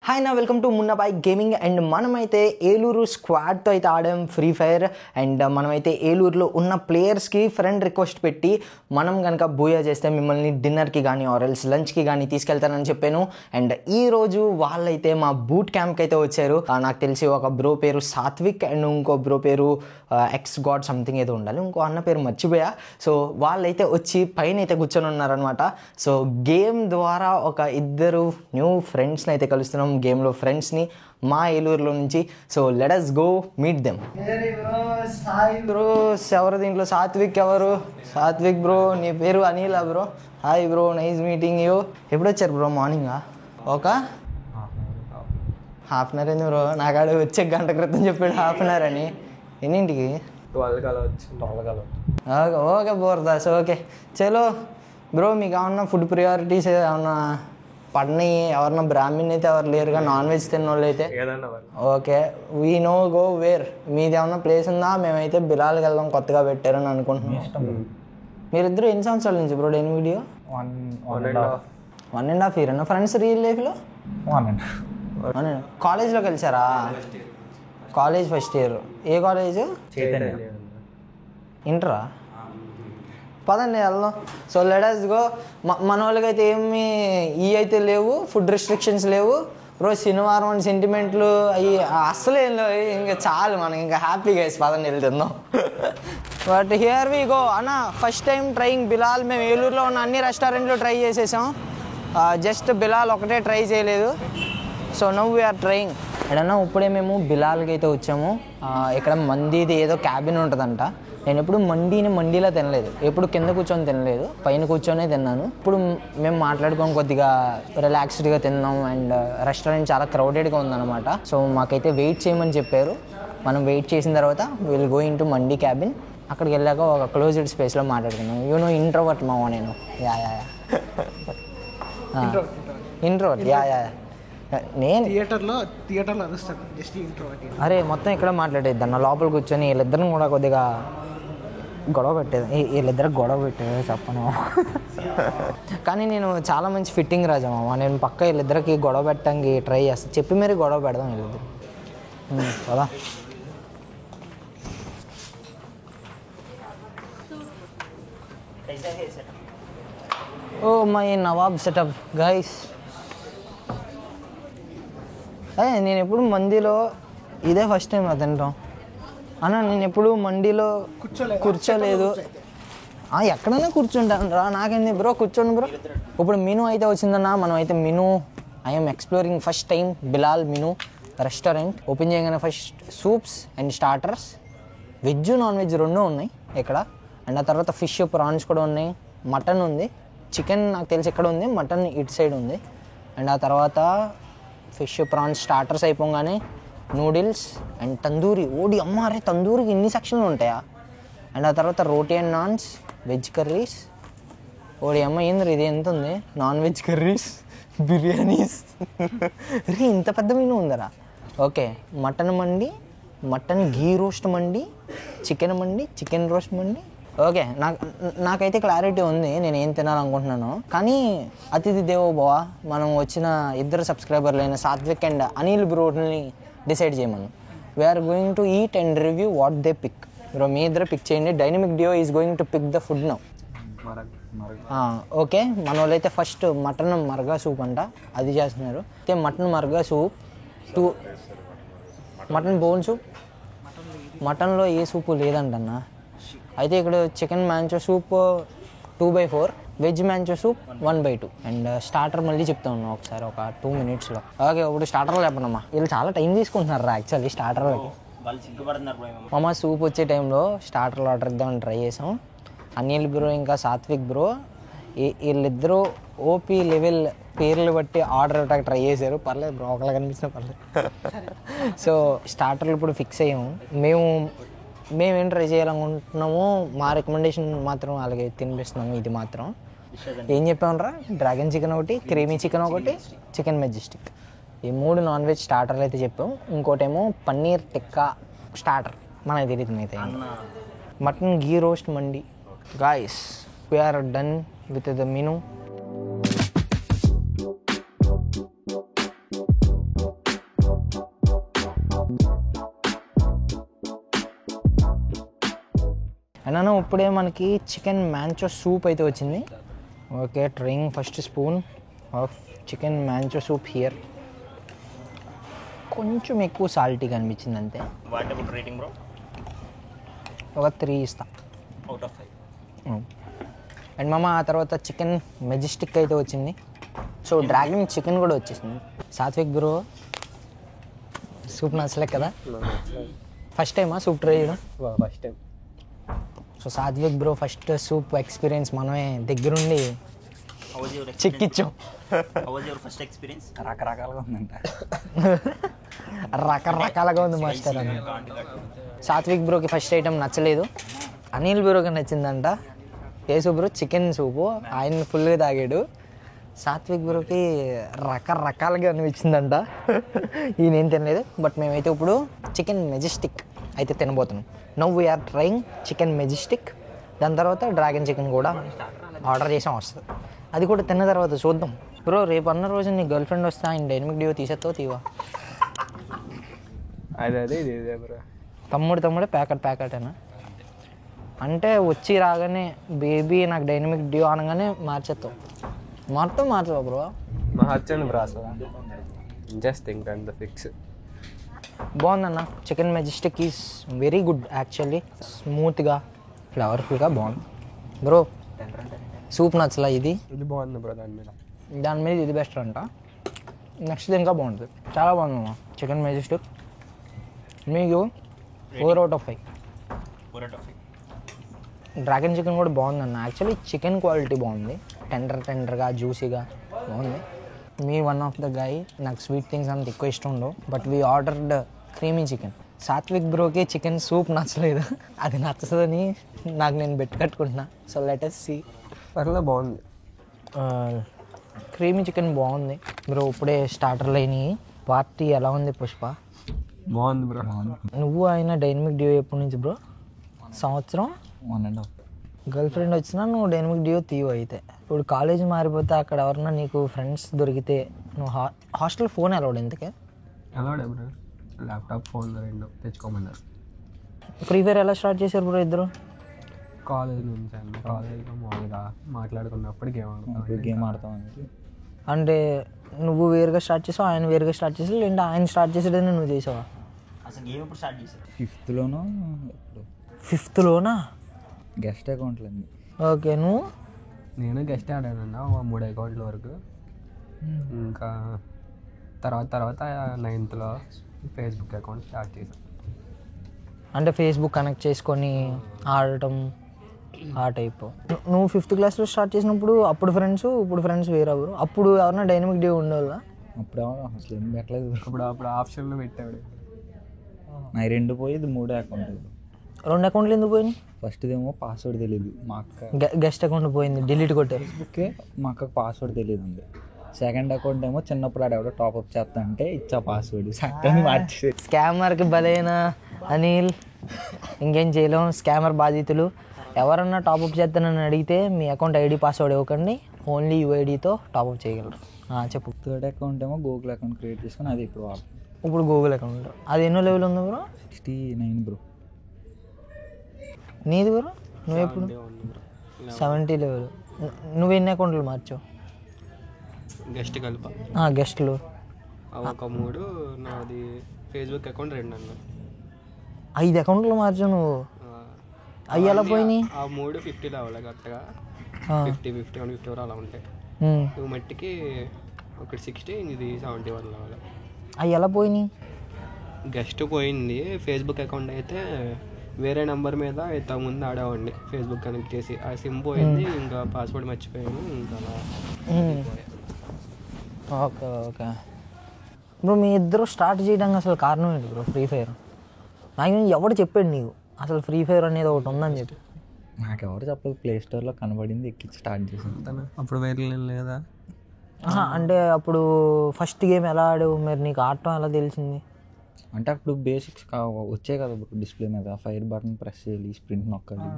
Hi నా welcome to Munnabhai gaming and మనమైతే ఏలూరు స్క్వాడ్తో అయితే ఆడాం ఫ్రీ ఫైర్ అండ్ మనమైతే ఏలూరులో ఉన్న ప్లేయర్స్కి ఫ్రెండ్ రిక్వెస్ట్ పెట్టి మనం కనుక బూయా చేస్తే మిమ్మల్ని డిన్నర్కి కానీ ఆర్ఎల్స్ లంచ్కి కానీ తీసుకెళ్తానని చెప్పాను. అండ్ ఈరోజు వాళ్ళైతే మా బూట్ క్యాంప్కి అయితే వచ్చారు. నాకు తెలిసి ఒక బ్రో పేరు సాత్విక్ అండ్ ఇంకో బ్రో పేరు ఎక్స్ గాడ్ సంథింగ్ ఏదో ఉండాలి, ఇంకో అన్న పేరు మర్చిపోయా. సో వాళ్ళైతే వచ్చి పైన అయితే కూర్చొని ఉన్నారనమాట. సో గేమ్ ద్వారా ఒక ఇద్దరు న్యూ ఫ్రెండ్స్ని అయితే కలుస్తున్నాం, గేమ్లో ఫ్రెండ్స్ని మా ఏలూరులో నుంచి. So let us go meet them. Bro ఎవరు దీంట్లో? సాత్విక్ ఎవరు? సాత్విక్ బ్రో, నీ పేరు Anil bro? Hi bro, nice meeting you. ఎప్పుడు వచ్చారు బ్రో? మార్నింగా? ఒక హాఫ్ అన్ అవర్ అయింది బ్రో. నాకాడు వచ్చే గంట క్రితం చెప్పాడు హాఫ్ అన్ అవర్ అని. ఎన్నింటికి? 12 ఓకే బోర్దాస్, ఓకే చలో బ్రో. మీకు ఏమన్నా ఫుడ్ ప్రియారిటీస్ ఏమన్నా పడినాయి? ఎవరన్నా బ్రాహ్మణ్ అయితే ఎవరు లేరుగా, నాన్ వెజ్ తిన్న వాళ్ళు అయితే? Okay, we know go where. మీది ఏమన్నా ప్లేస్ ఉందా? మేమైతే బిలాల్కి వెళ్దాం, కొత్తగా పెట్టారని అనుకుంటున్నాం. మీరిద్దరు ఎన్ని సంవత్సరాల నుంచి బ్రో డైన్ వీడియో? 1.5 year అన్న. ఫ్రెండ్స్ రియల్ లైఫ్లో? కాలేజ్లో కలిసారా? College first year. ఏ కాలేజ్? ఇంటరా? పదండి వెళ్దాం. So let us go. మన వాళ్ళకైతే ఏమి అయితే లేవు, ఫుడ్ రెస్ట్రిక్షన్స్ లేవు బ్రో. శనివారం అని సెంటిమెంట్లు అవి అస్సలు ఏం లేవు. ఇంకా చాలు మనకి, ఇంకా హ్యాపీగా వేసి పదండి వెళ్తున్నాం. బట్ హియర్ వి గో అన్న. First time trying Bilal. మేము ఏలూరులో ఉన్న అన్ని రెస్టారెంట్లు ట్రై చేసేసాం, జస్ట్ బిలాల్ ఒకటే ట్రై చేయలేదు. So now we are trying. ఎడన్నా ఇప్పుడే మేము బిలాల్కి అయితే వచ్చాము. ఇక్కడ మండీది ఏదో క్యాబిన్ ఉంటుందంట. నేను ఎప్పుడు మండీలో తినలేదు, ఎప్పుడు కింద కూర్చొని తినలేదు, పైన కూర్చొనే తిన్నాను. ఇప్పుడు మేము మాట్లాడుకొని కొద్దిగా రిలాక్స్డ్గా తిన్నాం. అండ్ రెస్టారెంట్ చాలా క్రౌడెడ్గా ఉందన్నమాట. సో మాకైతే వెయిట్ చేయమని చెప్పారు. మనం వెయిట్ చేసిన తర్వాత will go in to mandi cabin. అక్కడికి వెళ్ళాక ఒక క్లోజ్డ్ స్పేస్లో మాట్లాడుకున్నాం. యూనో ఇంట్రోవర్ట్ మావా నేను. ఇంట్రోవర్ట్ నేను థియేటర్లో అరుస్తాను జస్ట్ ఇంట్రోవర్ట్. అరే మొత్తం ఇక్కడ మాట్లాడేద్ది అన్న. లోపల కూర్చొని వీళ్ళిద్దరిని కూడా కొద్దిగా గొడవ పెట్టేది. వీళ్ళిద్దరికి గొడవ పెట్టేది చెప్పను. కానీ నేను చాలా మంచి ఫిట్టింగ్ రాజా మామ. నేను పక్క వీళ్ళిద్దరికి గొడవ పెట్టడానికి ట్రై చేస్తాను. చెప్పి మరీ గొడవ పెడదాం వీళ్ళిద్దరు. కదా oh my Nawab setup guys. అదే నేను ఎప్పుడు మండీలో ఇదే ఫస్ట్ టైం రా తింటాం అన్న. నేను ఎప్పుడు మండీలో కూర్చోలేదు. ఎక్కడైనా కూర్చుంటాను రా, నాకేంది బ్రో, కూర్చోండి బ్రో. ఇప్పుడు మెనూ అయితే వచ్చిందన్న. మనం అయితే menu I'm exploring first time Bilal menu restaurant. Open చేయగానే first soups and starters, veg non veg రెండూ ఉన్నాయి ఇక్కడ. అండ్ ఆ తర్వాత ఫిష్ ప్రాన్స్ కూడా ఉన్నాయి, మటన్ ఉంది, చికెన్ నాకు తెలిసి ఇక్కడ ఉంది, మటన్ ఇటు సైడ్ ఉంది. అండ్ ఆ తర్వాత ఫిష్ ప్రాన్స్ స్టార్టర్స్ అయిపోగానే నూడిల్స్ అండ్ తందూరి. ఓడి అమ్మారే, తందూరికి ఇన్ని సెక్షన్లు ఉంటాయా? అండ్ ఆ తర్వాత roti and naans, veg curries. ఓడి అమ్మ ఏంద్రీ ఇది ఎంత ఉంది? Non veg curries, biryanis. రీ ఇంత పెద్ద మెనూ ఉందరా. Okay, mutton mandi, mutton ghee roast mandi, chicken mandi, chicken roast mandi. Okay, నాకైతే క్లారిటీ ఉంది నేను ఏం తినాలనుకుంటున్నాను. కానీ అతిథి దేవో భవ, మనం వచ్చిన ఇద్దరు సబ్స్క్రైబర్లు అయిన సాత్విక్ అండ్ అనిల్ బ్రోని డిసైడ్ చేయమను. We are going to eat and review what they pick. Bro మీ ఇద్దరు పిక్ చేయండి. Dynamic duo is going to pick the food now. Okay, మన వాళ్ళైతే ఫస్ట్ మటన్ మర్గా సూప్ అంట, అది చేస్తున్నారు. అయితే mutton marag soup, mutton bone soup. మటన్లో ఏ సూపు లేదంటన్నా. అయితే ఇక్కడ chicken manchow soup 2/4, veg manchow soup 1/2. And starter మళ్ళీ చెప్తా ఉన్నా ఒకసారి ఒక 2 minutesలో. ఓకే, ఇప్పుడు స్టార్టర్లు చెప్పనమ్మా. వీళ్ళు చాలా టైం తీసుకుంటున్నారు రా యాక్చువల్లీ స్టార్టర్లకి. మామ సూప్ వచ్చే టైంలో స్టార్టర్లు ఆర్డర్ ఇద్దామని ట్రై చేసాం. అనిల్ బ్రో ఇంకా సాత్విక్ బ్రో వీళ్ళిద్దరూ ఓపీ లెవెల్ పేర్లు బట్టి ఆర్డర్ ఇవ్వడానికి ట్రై చేశారు. పర్లేదు బ్రో, ఒకలా కనిపించిన పర్లేదు. సో స్టార్టర్లు ఇప్పుడు ఫిక్స్ అయ్యాము. మేమేం ట్రై చేయాలనుకుంటున్నామో మా రికమెండేషన్ మాత్రం అలాగే తినిపిస్తున్నాము. ఇది మాత్రం ఏం చెప్పామరా, డ్రాగన్ చికెన్ ఒకటి, క్రీమీ చికెన్ ఒకటి, చికెన్ మెజెస్టిక్, ఈ 3 నాన్ వెజ్ స్టార్టర్లు అయితే చెప్పాం. ఇంకోటేమో పన్నీర్ టిక్కా స్టార్టర్, మనకి తెలియదు అయితే. Mutton ghee roast mandi. Guys we're done with the menu. అయినా ఇప్పుడే మనకి చికెన్ మ్యాంచో సూప్ అయితే వచ్చింది. Okay, trying first spoon of chicken manchow soup here. కొంచెం ఎక్కువ సాల్టీగా అనిపించింది అంతే. What about rating bro? ఒక 3 ఇస్తా అవుట్ ఆఫ్ 5. అండ్ మామ ఆ తర్వాత చికెన్ మెజెస్టిక్ అయితే వచ్చింది. సో డ్రాగన్ చికెన్ కూడా వచ్చేసింది. సాత్విక్ బ్రో సూప్ నచ్చలే కదా? ఫస్ట్ టైమా సూప్ ట్రై చేయడం? First time. So Satvik bro first soup experience మనమే దగ్గరుండి చెక్కిచ్చాం. ఫస్ట్ ఎక్స్పీరియన్స్ రకరకాలుగా ఉందంట. రకరకాలుగా ఉంది మాస్టర్ అని. సాత్విక్ బ్రోకి ఫస్ట్ ఐటమ్ నచ్చలేదు, అనిల్ బ్రోకి నచ్చిందంట. కేసు బ్రో చికెన్ సూపు ఆయన ఫుల్గా తాగాడు. సాత్విక్ బ్రోకి రకరకాలుగా అనిపించిందంట. ఈయనేం తినలేదు. బట్ మేమైతే ఇప్పుడు చికెన్ మెజెస్టిక్ అయితే తినబోతున్నాం. Now we are trying chicken majestic. దాని తర్వాత డ్రాగన్ చికెన్ కూడా ఆర్డర్ చేసాం, వస్తుంది. అది కూడా తిన్న తర్వాత చూద్దాం. బ్రో రేపు అన్న రోజు నీ గర్ల్ ఫ్రెండ్ వస్తే ఆయన డైనమిక్ డియో తీసేస్తావు తీవా? అదే ఇదే బ్రో. తమ్ముడే ప్యాకెట్ అయినా అంటే వచ్చి రాగానే బేబీ నాకు డైనమిక్ డియో అనగానే మార్చేస్తావు. మొత్తం మార్చవా బ్రో? మార్చండి బ్రో, అసలు just think and the fix. బాగుందన్న. Chicken majestic is very good actually. స్మూత్గా ఫ్లవర్ఫుల్గా బాగుంది బ్రో. సూప్ నచ్చలా ఇది బాగుంది బ్రో. దాని మీద ఇది బెస్ట్ అంట. నెక్స్ట్ ఇంకా బాగుంటుంది, చాలా బాగుందమ్మా చికెన్ మెజెస్టిక్. మీకు 4 out of 5. డ్రాగన్ చికెన్ కూడా బాగుందన్న. యాక్చువల్లీ చికెన్ క్వాలిటీ బాగుంది, టెండర్గా జ్యూసీగా బాగుంది. మీ వన్ ఆఫ్ ద గాయ్ నాకు స్వీట్ థింగ్స్ అంత ఎక్కువ ఇష్టం ఉండవు. But we ordered creamy chicken. Satvik బ్రోకి చికెన్ సూప్ నచ్చలేదు, అది నచ్చదని నాకు నేను బెట్ కట్టుకుంటున్నా. So let us see. పర్లేదు బాగుంది. క్రీమీ చికెన్ బాగుంది బ్రో. ఇప్పుడే స్టార్టర్లు అయినాయి. పార్టీ ఎలా ఉంది పుష్ప? బాగుంది బ్రో. నువ్వు ఆయన డైనమిక్ డియో ఎప్పటి నుంచి బ్రో? సంవత్సరం 1.5. గర్ల్ ఫ్రెండ్ వచ్చినా నువ్వు డైనమిక్ డియో తీవు. అయితే ఇప్పుడు కాలేజ్ మారిపోతే అక్కడ ఎవరన్నా నీకు ఫ్రెండ్స్ దొరికితే నువ్వు హాస్టల్ ఫోన్ అలౌడ్ ఎందుకే? Allowed bro. ల్యాప్టాప్ ఫోన్ 2 తెచ్చుకోమన్నారు. ఫ్రీ ఫైర్ ఎలా స్టార్ట్ చేశారు బ్రో ఇద్దరు? కాలేజ్ నుంచి అండి. కాలేజ్లో మామూలుగా మాట్లాడుకున్నప్పుడు గేమ్ ఆడతాం అనేది. అంటే నువ్వు వేరుగా స్టార్ట్ చేసావు, ఆయన వేరుగా స్టార్ట్ చేసావు, లేదంటే ఆయన స్టార్ట్ చేసేటని నువ్వు చేసావా? అసలు గేమ్ ఎప్పుడు స్టార్ట్ చేశారు? 5th ఇప్పుడు 5th గెస్ట్ అకౌంట్లు అండి. ఓకే, నువ్వు? నేను గెస్ట్ ఆడానన్న 3 అకౌంట్ల వరకు. ఇంకా తర్వాత 9th ఫేస్బుక్ అకౌంట్ స్టార్ట్ చేశాను. అంటే ఫేస్బుక్ కనెక్ట్ చేసుకొని ఆడటం ఆ టైప్. నువ్వు 5th క్లాస్లో స్టార్ట్ చేసినప్పుడు అప్పుడు ఫ్రెండ్స్ ఇప్పుడు ఫ్రెండ్స్ వేరే ఎవరు? అప్పుడు ఎవరన్నా డైనమిక్ డియో ఉండేవాళ్ళ? అప్పుడు అసలు ఏం పెట్టలేదు. అప్పుడు ఆప్షన్లో పెట్టాడు. నా 2 పోయేది 3 అకౌంట్లు. 2 అకౌంట్లు ఎందుకు పోయినాయి? ఫస్ట్దేమో పాస్వర్డ్ తెలియదు మా అక్క. గెస్ట్ అకౌంట్ పోయింది, డిలీట్ కొట్టారు. ఫేస్బుక్కే మా అక్కకు పాస్వర్డ్ తెలియదు ఉంది. సెకండ్ అకౌంట్ ఏమో చిన్నప్పుడు ఆడెవడో టాప్అప్ చేస్తా అంటే ఇచ్చా పాస్వర్డ్ సడన్ మార్చి. స్కామర్కి బలైన అనిల్, ఇంకేం చేయలేం. స్కామర్ బాధితులు ఎవరన్నా టాప్అప్ చేస్తానని అడిగితే మీ అకౌంట్ ఐడి పాస్వర్డ్ ఇవ్వకండి, ఓన్లీ యూఐడితో టాప్అప్ చేయగలరు. చెప్పు. 3rd అకౌంట్ ఏమో గూగుల్ అకౌంట్ క్రియేట్ చేసుకుని అది ఇప్పుడు వాడుతుంది. ఇప్పుడు గూగుల్ అకౌంట్ అది ఎన్నో లెవెల్ ఉంది బ్రో? 69 బ్రో. నీది బ్రో? నువ్వు ఎప్పుడు? 70 లెవెల్. నువ్వు ఎన్ని అకౌంట్లు మార్చావు? గెస్ట్ కలిప గెస్ట్లు ఒక 3. నాది ఫేస్బుక్ అకౌంట్ 2 అన్న. 5 అకౌంట్లు మార్చావు నువ్వు? అవి ఎలా పోయినాయి? ఆ 3 50 అవ్వాలి కరెక్ట్గా. 50 అలా ఉంటాయి. నువ్వు మట్టికి ఒకటి 60, ఇది 71 అవ్వాలి. అవి ఎలా పోయినాయి? గెస్ట్ పోయింది. ఫేస్బుక్ అకౌంట్ అయితే వేరే నెంబర్ మీద ఇంతకుముందు ఆడేవాడిని ఫేస్బుక్ కనెక్ట్ చేసి. ఆ సిమ్ పోయింది, ఇంకా పాస్వర్డ్ మర్చిపోయాను, ఇంకా అలా. ఓకే బ్రో, మీ ఇద్దరు స్టార్ట్ చేయడానికి అసలు కారణం ఏంటి బ్రో? ఫ్రీ ఫైర్ నాకు ఎవడు చెప్పాడు నీకు అసలు ఫ్రీ ఫైర్ అనేది ఒకటి ఉందని చెప్పి? నాకెవరు చెప్పలేదు, ప్లే స్టోర్లో కనబడింది, ఎక్కించి స్టార్ట్ చేసాను. అప్పుడు వేరే లేదా? అంటే అప్పుడు ఫస్ట్ గేమ్ ఎలా ఆడావు మరి? నీకు ఆడటం ఎలా తెలిసింది? అంటే అప్పుడు బేసిక్స్ వచ్చాయి కదా బ్రో, డిస్ప్లే మీద ఫైర్ బటన్ ప్రెస్ చేయాలి, స్ప్రింట్ నొక్కాలి,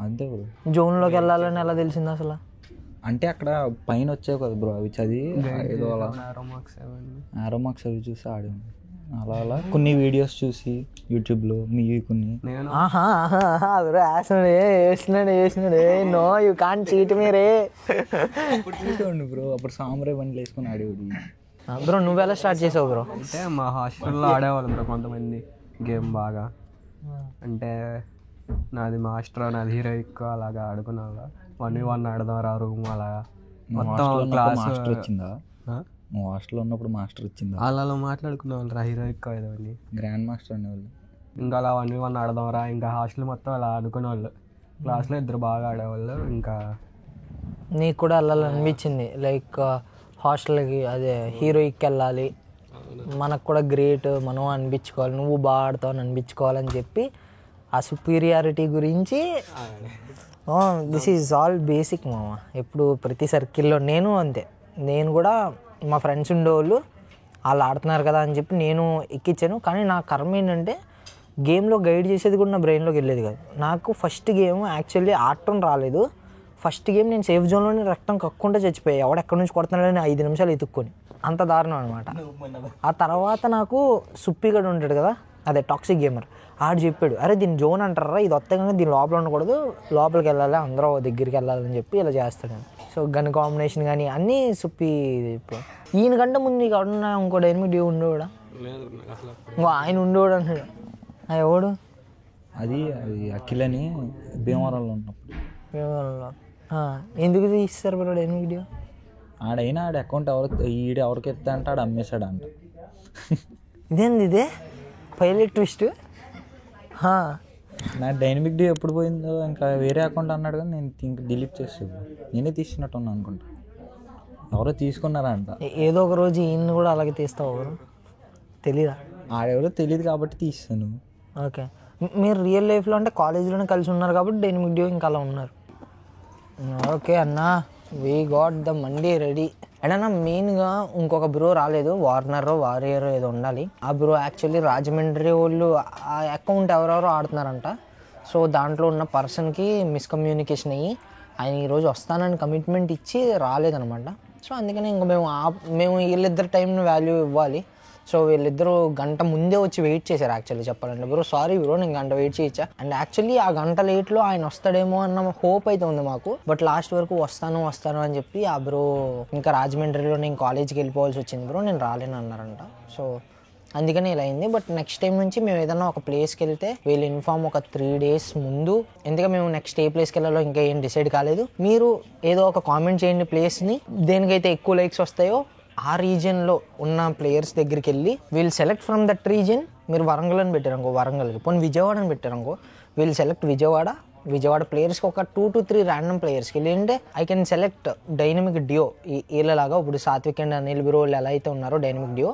అంతే బ్రో. జోన్లోకి వెళ్ళాలని ఎలా తెలిసింది అసలు? అంటే అక్కడ పైన వచ్చావు కదా బ్రో, అవి చదివి ఏదో అలా ఆరో మార్క్స్ ఆరో మార్క్స్ అవి చూసి ఆడాను. అలా అలా కొన్ని వీడియోస్ చూసి యూట్యూబ్లో మీవి కొన్ని నేను బ్రో వేసినాడు నో యూ కాన్ చీట్ మీరే అప్పుడు చూసేవాడిని బ్రో. అప్పుడు సాంబ్రే బండ్లు వేసుకొని ఆడేవాడు. బ్రో నువ్వు ఎలా స్టార్ట్ చేసావు బ్రో? అంటే మా హాస్టల్లో ఆడేవాళ్ళం బ్రో కొంతమంది గేమ్ బాగా. అంటే నాది మాస్టర్, నాది హీరోయిక్ అలాగా ఆడుకున్నా. 1v1 ఆడదాం రా రూమ్ అలాగా. మొత్తం క్లాస్ మాస్టర్ వచ్చిందా? నువ్వు హాస్టల్లో ఉన్నప్పుడు మాస్టర్ వచ్చిందా? అలా మాట్లాడుకునే వాళ్ళు రా హీరోయిక్ ఏదోని గ్రాండ్ మాస్టర్ అనేవాళ్ళు. ఇంకా అలా 1v1 ఆడదాం రా. ఇంకా హాస్టల్ మొత్తం అలా ఆడుకునేవాళ్ళు. క్లాస్లో 2 బాగా ఆడేవాళ్ళు. ఇంకా నీకు కూడా వెళ్ళాలనిపించింది లైక్ హాస్టల్కి, అదే హీరోయిక్ వెళ్ళాలి, మనకు కూడా గ్రేట్, మనం అనిపించుకోవాలి, నువ్వు బాగా ఆడతావు అని అనిపించుకోవాలని చెప్పి ఆ సుపీరియారిటీ గురించి. దిస్ ఈజ్ ఆల్ బేసిక్ మామ. ఎప్పుడు ప్రతి సర్కిల్లో నేను అంతే. నేను కూడా మా ఫ్రెండ్స్ ఉండేవాళ్ళు వాళ్ళు ఆడుతున్నారు కదా అని చెప్పి నేను ఎక్కించాను. కానీ నా కర్మ ఏంటంటే గేమ్లో గైడ్ చేసేది కూడా నా బ్రెయిన్లోకి వెళ్ళేది కాదు. నాకు ఫస్ట్ గేమ్ యాక్చువల్లీ ఆడటం రాలేదు. ఫస్ట్ గేమ్ నేను సేఫ్ జోన్లోనే రక్తం కక్కుంటే చచ్చిపోయాయి. ఎవడెక్కడి నుంచి కొడుతున్నాడని 5 నిమిషాలు ఎత్తుక్కొని, అంత దారుణం అనమాట. ఆ తర్వాత నాకు సుప్పిగడు ఉంటాడు కదా, అదే టాక్సిక్ గేమర్, ఆడు చెప్పాడు, అరే దీన్ని జోన్ అంటారా, ఇది వస్తే దీని లోపల ఉండకూడదు, లోపలికి వెళ్ళాలి, అందరూ దగ్గరికి వెళ్ళాలని చెప్పి ఇలా చేస్తాడు. సో గన్ కాంబినేషన్ కానీ అన్నీ సుప్పి. ఈయన కంటే ముందు నీకు ఎవడన్నా ఇంకో డైనమిక్ డ్యూ ఉండేవాడా? ఇంకో ఆయన ఉండేవాడు అంటాడు. ఎవడు అది అఖిల్ అని భీమవరంలో ఉన్నప్పుడు. ఎందుకు తీస్తారు బ్రో డైనమిక్ డ్యూ? ఆడైనా ఆడ అకౌంట్ ఎవరికి ఎత్తా అంటే ఆడు అమ్మేశాడు అంట. ఇదే పైలట్ ట్విస్ట్. నా డైనమిక్ డ్యూ ఎప్పుడు పోయిందో ఇంకా వేరే అకౌంట్ అన్నాడు కానీ నేను ఇంక డిలీట్ చేసేది. నేనే తీసినట్టు ఉన్నా అనుకుంటా. ఎవరో తీసుకున్నారా అంట. ఏదో ఒక రోజు ఈయన్ని కూడా అలాగే తీస్తావు ఎవరు తెలీదా? ఆడెవరో తెలియదు కాబట్టి తీస్తాను. ఓకే, మీరు రియల్ లైఫ్లో అంటే కాలేజీలోనే కలిసి ఉన్నారు కాబట్టి డైనమిక్ డ్యూ ఇంకా అలా ఉన్నారు. ఓకే అన్నా, we got the mandi ready. And అన్న మెయిన్గా ఇంకొక బ్రో రాలేదు, వారియర్ ఏదో ఉండాలి. ఆ బ్రో యాక్చువల్లీ రాజమండ్రి వాళ్ళు ఆ అకౌంట్ ఎవరెవరో ఆడుతున్నారంట. సో దాంట్లో ఉన్న పర్సన్కి మిస్కమ్యూనికేషన్ అయ్యి ఆయన ఈరోజు వస్తానని కమిట్మెంట్ ఇచ్చి రాలేదనమాట. సో అందుకని ఇంకా మేము వీళ్ళిద్దరు టైంను వాల్యూ ఇవ్వాలి. సో వీళ్ళిద్దరూ గంట ముందే వచ్చి వెయిట్ చేశారు యాక్చువల్లీ చెప్పాలంటే. బ్రో సారీ బ్రో, నేను గంట వెయిట్ చేయొచ్చా? అండ్ యాక్చువల్లీ ఆ గంట లేట్లో ఆయన వస్తాడేమో అన్న హోప్ అయితే ఉంది మాకు. బట్ లాస్ట్ వరకు వస్తాను అని చెప్పి ఆ బ్రో ఇంకా రాజమండ్రిలో నేను కాలేజ్కి వెళ్ళిపోవాల్సి వచ్చింది బ్రో, నేను రాలేను అన్నారంట. సో అందుకని ఇలా అయింది. బట్ నెక్స్ట్ టైం నుంచి మేము ఏదైనా ఒక ప్లేస్కి వెళ్తే వీళ్ళు ఇన్ఫార్మ్ ఒక 3 days ముందు. ఎందుకంటే మేము నెక్స్ట్ ఏ ప్లేస్కి వెళ్ళాలో ఇంకా ఏం డిసైడ్ కాలేదు. మీరు ఏదో ఒక కామెంట్ చేయండి ప్లేస్ని, దేనికైతే ఎక్కువ లైక్స్ వస్తాయో ఆ రీజియన్లో ఉన్న ప్లేయర్స్ దగ్గరికి వెళ్ళి we'll select from that region. మీరు వరంగల్ అని పెట్టారనుకో, వరంగల్కి పోనీ విజయవాడ అని పెట్టారనుకో, వీల్ సెలెక్ట్ విజయవాడ ప్లేయర్స్కి ఒక 2 to 3 ర్యాండమ్ ప్లేయర్స్కి వెళ్ళి అంటే I can select dynamic duo. వీళ్ళలాగా ఇప్పుడు సాత్విక్ అండ్ అనిల్ బ్రో వాళ్ళు ఎలా అయితే ఉన్నారో డైనమిక్ డ్యూ,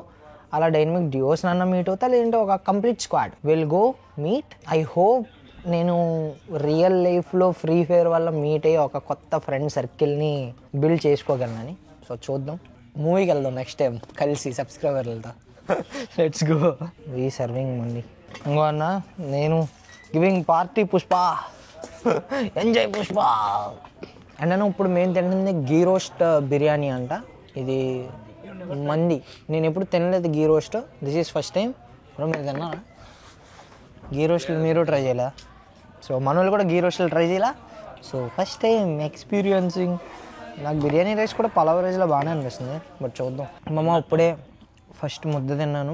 అలా డైనమిక్ డ్యూస్ నన్న మీట్ అవుతా, లేదంటే ఒక complete squad will go meet. I hope నేను రియల్ లైఫ్లో ఫ్రీ ఫైర్ వల్ల మీట్ అయ్యి ఒక కొత్త ఫ్రెండ్ సర్కిల్ని బిల్డ్ చేసుకోగలనని. సో చూద్దాం, మూవీకి వెళ్దాం నెక్స్ట్ టైం కలిసి సబ్స్క్రైబర్లతో. Let's go. We serving mandi ఇంకో అన్న, నేను giving party Pushpa, enjoy Pushpa. And నేను ఇప్పుడు మేము తింటుంది గీ రోస్ట్ బిర్యానీ అంట. ఇది మంది నేను ఎప్పుడు తినలేదు ghee roast, this is first time. ఇప్పుడు మీరు తిన్నారా గీ రోస్ట్లు? మీరు ట్రై చేయలే? సో మన వాళ్ళు కూడా గీ రోస్ట్లు ట్రై చేయలే. So first time experiencing. నాకు బిర్యానీ రైస్ కూడా పలావ్ రైస్లో బాగానే అనిపిస్తుంది, బట్ చూద్దాం. అమ్మమ్మ ఇప్పుడే ఫస్ట్ ముద్ద తిన్నాను,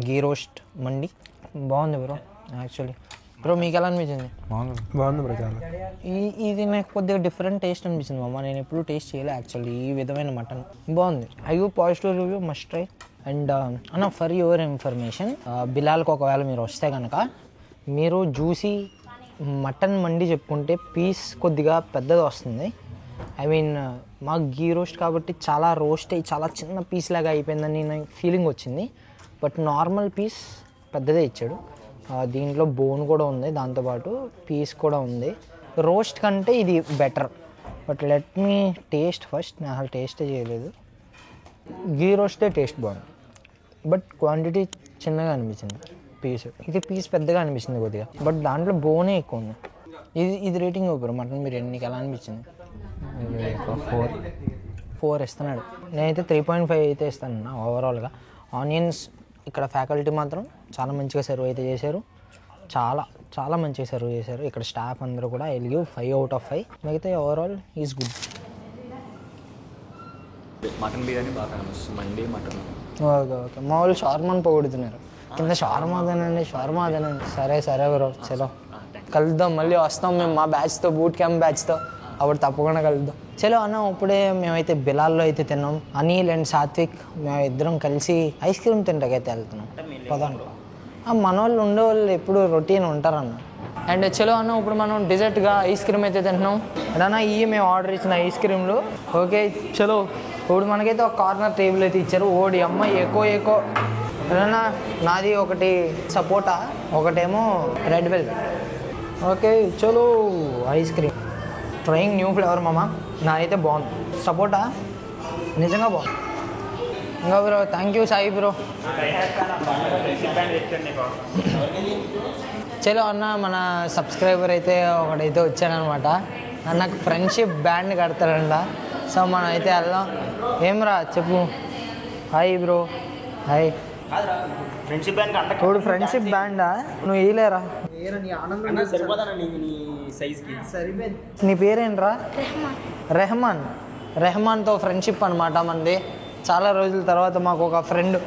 గీ రోస్ట్ మండి బాగుంది బ్రో. యాక్చువల్లీ బ్రో మీకు ఎలా అనిపించింది? బాగుంది బ్రో చాలా. ఇది నాకు కొద్దిగా డిఫరెంట్ టేస్ట్ అనిపించింది మామ, నేను ఎప్పుడూ టేస్ట్ చేయలే యాక్చువల్లీ ఈ విధమైన మటన్. బాగుంది, I give positive review, must try. And అన్న ఫర్ యువర్ ఇన్ఫర్మేషన్, బిలాల్కి ఒకవేళ మీరు వస్తే కనుక మీరు జ్యూసీ మటన్ మండి చెప్పుకుంటే పీస్ కొద్దిగా పెద్దది వస్తుంది. ఐ మీన్ మాకు గీ రోస్ట్ కాబట్టి చాలా రోస్ట్ అయ్యి చాలా చిన్న పీస్ లాగా అయిపోయిందని నాకు ఫీలింగ్ వచ్చింది. బట్ నార్మల్ పీస్ పెద్దదే ఇచ్చాడు. దీంట్లో బోన్ కూడా ఉంది, దాంతోపాటు పీస్ కూడా ఉంది. రోస్ట్ కంటే ఇది better. But let me taste first. నేను అసలు టేస్టే చేయలేదు. గీ రోస్టే టేస్ట్ బాగుంది, బట్ క్వాంటిటీ చిన్నగా అనిపించింది పీస్. ఇది పీస్ పెద్దగా అనిపించింది కొద్దిగా, బట్ దాంట్లో బోనే ఎక్కువ ఉంది. ఇది రేటింగ్ ఇవ్వరు మటన్ బిర్యానీ, నీకు ఎలా అనిపించింది? 4 ఇస్తున్నాడు. నేనైతే 3.5 అయితే ఇస్తాను ఓవరాల్గా. ఇక్కడ ఫ్యాకల్టీ మాత్రం చాలా మంచిగా సర్వ్ అయితే చేశారు. చాలా చాలా మంచిగా సర్వ్ చేశారు. ఇక్కడ స్టాఫ్ అందరూ కూడా ఐ గివ్ 5 out of 5. మిగతా overall is good. Mutton biryani బాగా అనిపిస్తుంది, మండి మటన్. ఓకే ఓకే, మా వాళ్ళు షార్మాని పొగుడుతున్నారు కింద. షార్మా తినండి. సరే బ్రో, చలో కలుద్దాం, మళ్ళీ వస్తాం మేము మా బ్యాచ్తో, బూట్ క్యాంప్ బ్యాచ్తో, అప్పుడు తప్పకుండా కలుద్దాం. చలో అన్న, ఇప్పుడే మేమైతే బిలాల్లో అయితే తిన్నాం. అనిల్ అండ్ సాత్విక్ మేము ఇద్దరం కలిసి ఐస్ క్రీమ్ తింటాకైతే వెళ్తున్నాం. పదండి. మన వాళ్ళు ఉండేవాళ్ళు ఎప్పుడు రొటీన్ ఉంటారన్న. అండ్ చలో అన్న, ఇప్పుడు మనం డిజర్ట్గా ఐస్ క్రీమ్ అయితే తింటున్నాం. అన్న ఇవి మేము ఆర్డర్ ఇచ్చిన ఐస్ క్రీమ్లు. ఓకే చలో, ఇప్పుడు మనకైతే ఒక కార్నర్ టేబుల్ అయితే ఇచ్చారు. ఓడి అమ్మ ఏకో ఏదన్నా, నాది ఒకటి సపోటా, ఒకటేమో రెడ్ వెల్వెట్. ఓకే చలో, ice cream trying new flavour మామ. నాదైతే బాగుంది, సపోటా నిజంగా బాగుంది. ఇంకా bro thank you Sai bro. చలో అన్న, మన సబ్స్క్రైబర్ అయితే ఒకడైతే వచ్చానమాట. నాకు ఫ్రెండ్షిప్ బ్యాండ్ కడతాడంట. సో మనం అయితే వెళ్దాం. ఏమ్రా చెప్పు. Hi bro. Hi. Friendship band అంట. ఇప్పుడు ఫ్రెండ్షిప్ బ్యాండా? నువ్వు వేయలేరా? నీ పేరేంట్రా? రెహమాన్తో ఫ్రెండ్షిప్ అనమాట మనది. చాలా రోజుల తర్వాత మాకు ఒక ఫ్రెండ్.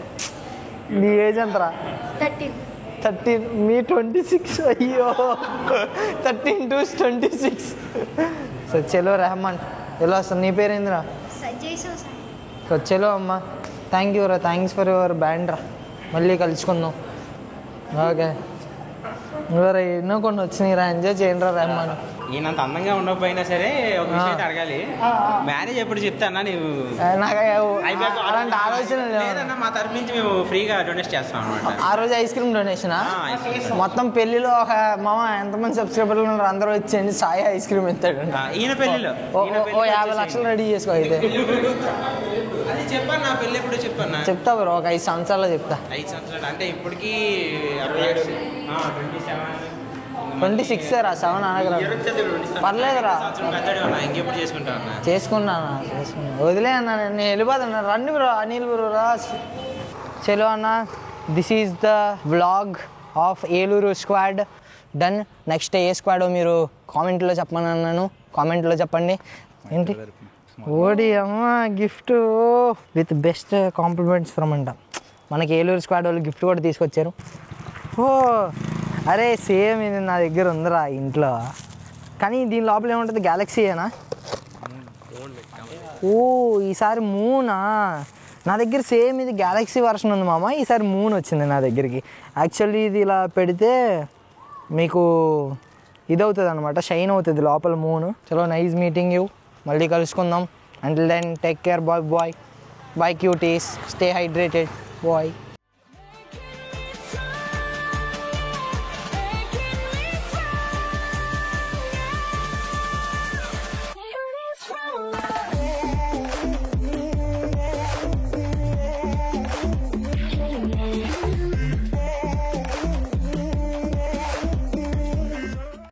నీ ఏజ్ ఎంతరా? 13. మీ 26. అయ్యో 13 to 26. సో చలో రెహమాన్, ఎలా వస్తుంది? నీ పేరేంద్రా? సో చలో అమ్మ, థ్యాంక్ యూ రా, థ్యాంక్స్ ఫర్ యువర్ బ్యాండ్ రా. మళ్ళీ కలుసుకుందాం. ఓకే ఇవరా, ఎన్నో కొన్ని వచ్చినాయి రా, ఎంజాయ్ చేయండి రా రెహమాన్. ఈయనంత అందంగా ఉండకపోయినా సరే ఒక విషయం అయితే అడగాలి. మ్యారేజ్ ఎప్పుడు చెప్తానా నువ్వు? నాకు అలాంటి ఆలోచన లేదన్నా, మా తరపు నుంచి మేము ఫ్రీగా డొనేట్ చేస్తాం అనమాట. ఆ రోజు ఐస్ క్రీమ్ డొనేషనా? మొత్తం పెళ్లిలో ఒక మామ ఎంతమంది సబ్స్క్రైబర్లు ఉన్నారు అందరూ వచ్చేయండి, సాయి ఐస్ క్రీమ్ ఎత్తాడు. ఈయన పెళ్లిలో ఓ 50 లక్షలు రెడీ చేసుకో అయితే. అది చెప్పాను, నా పెళ్ళి ఎప్పుడు చెప్పాను. చెప్తా బ్రో, ఒక 5 సంవత్సరాలు చెప్తా. 5 సంవత్సరాలు అంటే ఇప్పటికీ 26 రా, 7 అనగరా, పర్లేదురా. ఇంకెప్పుడు చేసుకుంటా చేసుకున్నా వదిలే అన్న, నేను వెళ్ళిపోతున్నా. రండి బ్రో, అనిల్ బ్రో రా. చలో అన్న, this is the vlog of Eluru squad done. Next ఏ స్క్వాడో మీరు కామెంట్లో చెప్పమని అన్నాను, కామెంట్లో చెప్పండి. ఏంటి ఓడి అమ్మ gift with best compliments from అంట. మనకి ఏలూరు స్క్వాడ్ వాళ్ళు గిఫ్ట్ కూడా తీసుకొచ్చారు. ఓ అరే సేమ్ ఇది నా దగ్గర ఉందిరా ఇంట్లో, కానీ దీని లోపల ఏముంటుంది? గ్యాలక్సీయేనా? ఓ ఈసారి మూనా? నా దగ్గర సేమ్ ఇది గ్యాలక్సీ వర్షన్ ఉంది మామ. ఈసారి మూన్ వచ్చింది నా దగ్గరికి. యాక్చువల్లీ ఇది ఇలా పెడితే మీకు ఇదవుతుంది అనమాట, షైన్ అవుతుంది లోపల మూన్. చలో నైస్ మీటింగ్ యూ, మళ్ళీ కలుసుకుందాం. Until then take care, bye cuties, stay hydrated bye.